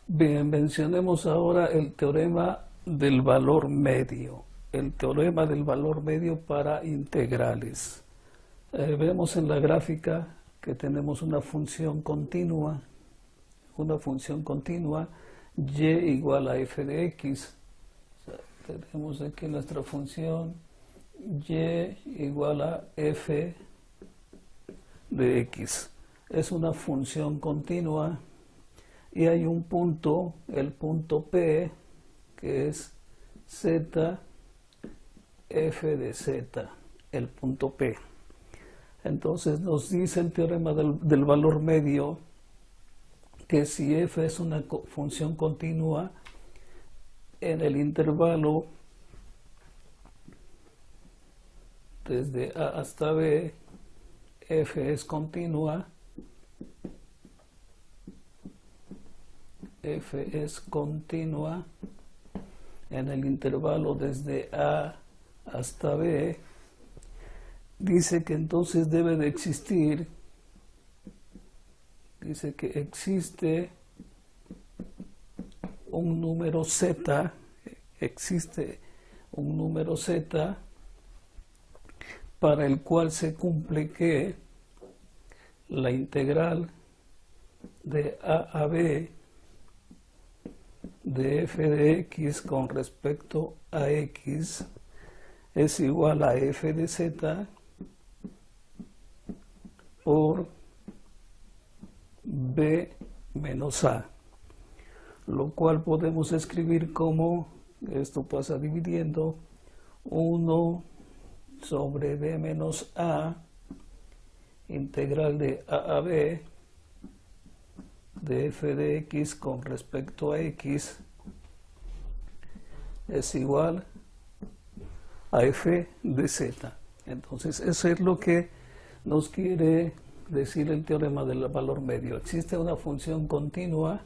Bien, mencionemos ahora el teorema del valor medio. El teorema del valor medio para integrales. Vemos en la gráfica que tenemos una función continua, y igual a f de x. O sea, tenemos aquí nuestra función y igual a f de x. Es una función continua y hay un punto, el punto P, que es z f de z, el punto P. Entonces nos dice el teorema del valor medio que si f es una función continua en el intervalo desde a hasta b, f es continua, en el intervalo desde a hasta b, dice que entonces debe de existir, dice que existe un número z, para el cual se cumple que la integral de a b de f de x con respecto a x es igual a f de z por b menos a, lo cual podemos escribir como, esto pasa dividiendo, 1 sobre b menos a, integral de a b de f de x con respecto a x es igual a f de z. Entonces eso es lo que nos quiere decir el teorema del valor medio. Existe una función continua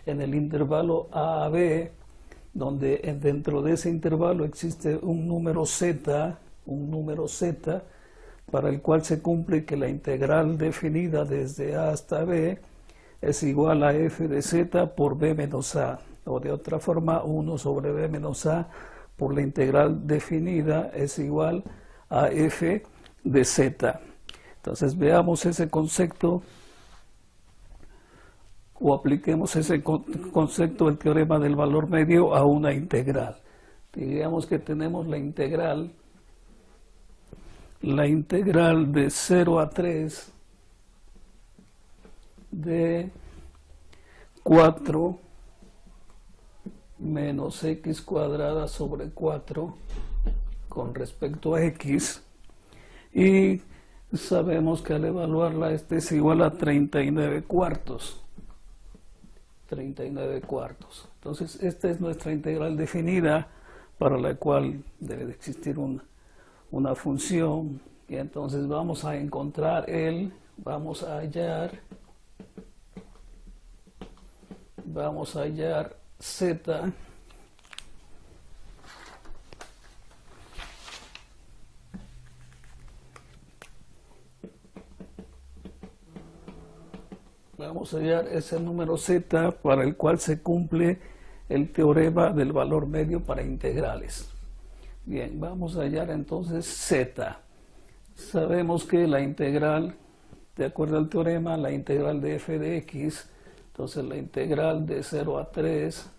en el intervalo a b, donde dentro de ese intervalo existe un número z, para el cual se cumple que la integral definida desde a hasta b es igual a f de z por b menos a, o de otra forma 1 sobre b menos a por la integral definida es igual a f de z. Entonces veamos ese concepto o apliquemos ese concepto del teorema del valor medio a una integral. Digamos que tenemos la integral de 0 a 3 de 4 menos x cuadrada sobre 4 con respecto a x, y sabemos que al evaluarla este es igual a 39 cuartos. Entonces esta es nuestra integral definida, para la cual debe de existir una función, y entonces vamos a encontrar vamos a hallar z ese número z para el cual se cumple el teorema del valor medio para integrales. Bien, vamos a hallar entonces z. Sabemos que la integral, de acuerdo al teorema, la integral de f de x, entonces la integral de 0 a 3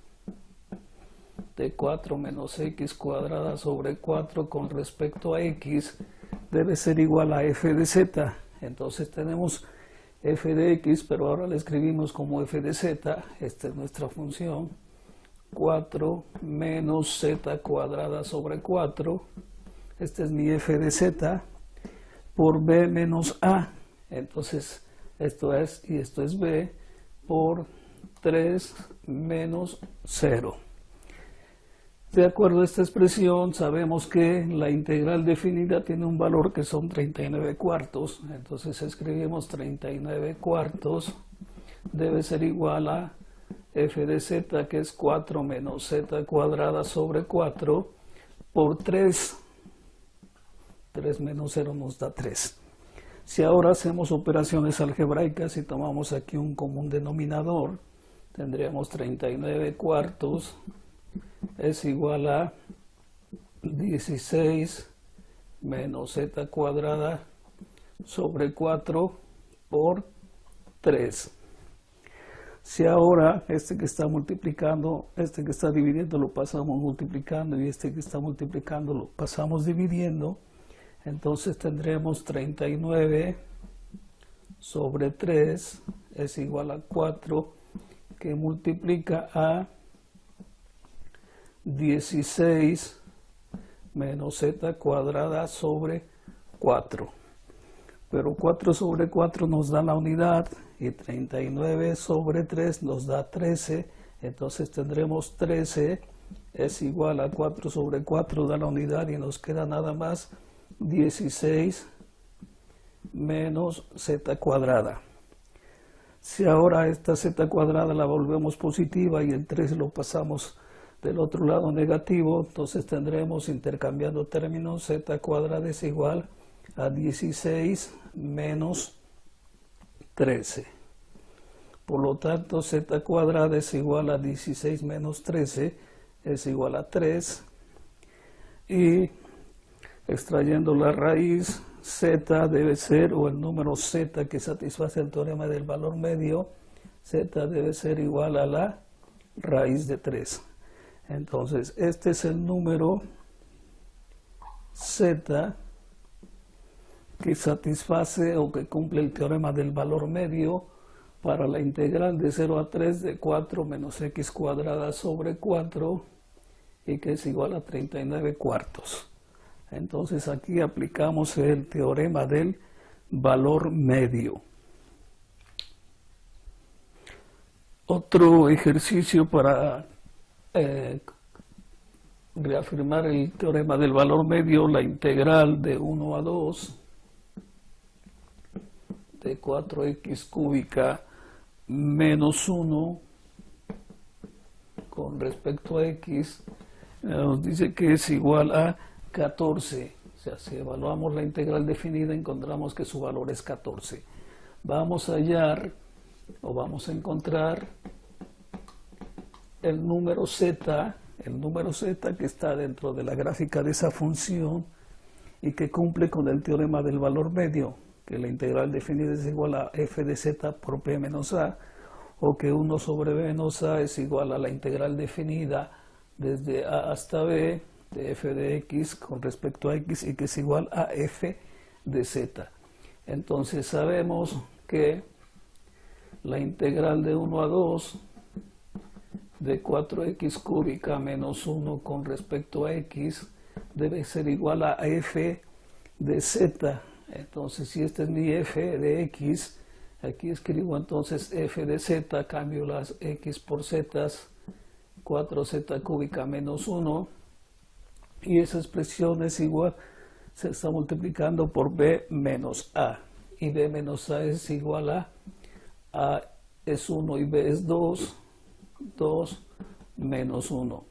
de 4 menos x cuadrada sobre 4 con respecto a x debe ser igual a f de z. Entonces tenemos f de x, pero ahora la escribimos como f de z. Esta es nuestra función, 4 menos z cuadrada sobre 4, este es mi f de z, por b menos a. Entonces esto es, y esto es b, por 3 menos 0. De acuerdo a esta expresión, sabemos que la integral definida tiene un valor que son 39 cuartos. Entonces escribimos 39 cuartos debe ser igual a f de z, que es 4 menos z cuadrada sobre 4, por 3. 3 menos 0 nos da 3. Si ahora hacemos operaciones algebraicas y tomamos aquí un común denominador, tendríamos 39 cuartos es igual a 16 menos z cuadrada sobre 4 por 3. Si ahora este que está multiplicando, este que está dividiendo lo pasamos multiplicando y este que está multiplicando lo pasamos dividiendo, entonces tendremos 39 sobre 3 es igual a 4, que multiplica a 16 menos z cuadrada sobre 4. Pero 4 sobre 4 nos da la unidad y 39 sobre 3 nos da 13. Entonces tendremos 13 es igual a 4 sobre 4 da la unidad y nos queda nada más 16 menos z cuadrada. Si ahora esta z cuadrada la volvemos positiva y el 3 lo pasamos del otro lado negativo, entonces tendremos, intercambiando términos, z cuadrada es igual a 16 menos 13. Por lo tanto, z cuadrada es igual a 16 menos 13, es igual a 3. Y extrayendo la raíz, z debe ser, o el número z que satisface el teorema del valor medio, z debe ser igual a la raíz de 3. Entonces, este es el número z que satisface o que cumple el teorema del valor medio para la integral de 0 a 3 de 4 menos x cuadrada sobre 4 y que es igual a 39 cuartos. Entonces aquí aplicamos el teorema del valor medio. Otro ejercicio para reafirmar el teorema del valor medio, la integral de 1 a 2 de 4x cúbica menos 1 con respecto a x, nos dice que es igual a 14. O sea, si evaluamos la integral definida, encontramos que su valor es 14. Vamos a hallar o vamos a encontrar el número z que está dentro de la gráfica de esa función y que cumple con el teorema del valor medio, que la integral definida es igual a f de z por p menos a, o que 1 sobre b menos a es igual a la integral definida desde a hasta b de f de x con respecto a x y que es igual a f de z. Entonces sabemos que la integral de 1 a 2 de 4x cúbica menos 1 con respecto a x debe ser igual a f de z. Entonces, si este es mi f de x, aquí escribo entonces f de z, cambio las x por z, 4z cúbica menos 1, y esa expresión es igual, se está multiplicando por b menos a, y b menos a es igual a es 1 y b es 2, 2 menos 1.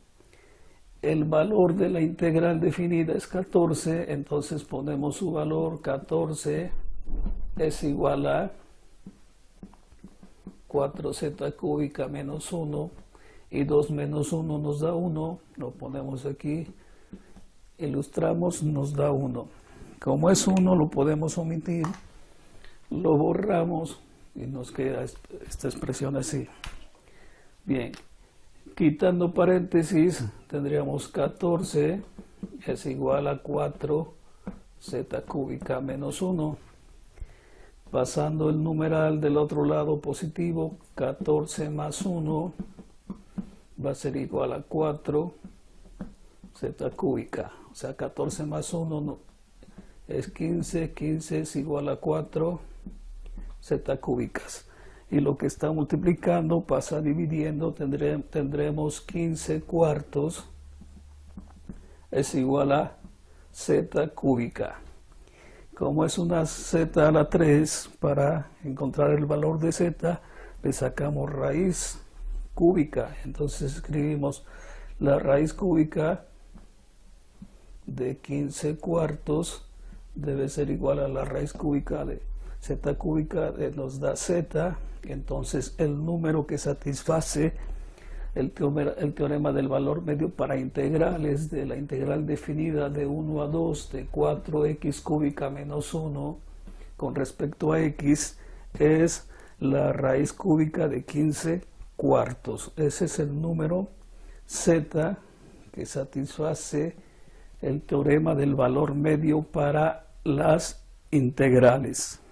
El valor de la integral definida es 14, entonces ponemos su valor, 14 es igual a 4z cúbica menos 1, y 2 menos 1 nos da 1, lo ponemos aquí, ilustramos, nos da 1. Como es 1 lo podemos omitir, lo borramos y nos queda esta expresión así. Bien. Quitando paréntesis, tendríamos 14 es igual a 4z cúbica menos 1. Pasando el numeral del otro lado positivo, 14 más 1 va a ser igual a 4z cúbica. O sea, 14 más 1 es 15, 15 es igual a 4z cúbicas. Y lo que está multiplicando pasa dividiendo, tendremos 15 cuartos es igual a z cúbica. Como es una z a la 3, para encontrar el valor de z, le sacamos raíz cúbica. Entonces escribimos la raíz cúbica de 15 cuartos debe ser igual a la raíz cúbica de Z cúbica nos da Z, entonces el número que satisface el teorema del valor medio para integrales de la integral definida de 1 a 2 de 4x cúbica menos 1 con respecto a x es la raíz cúbica de 15 cuartos. Ese es el número Z que satisface el teorema del valor medio para las integrales.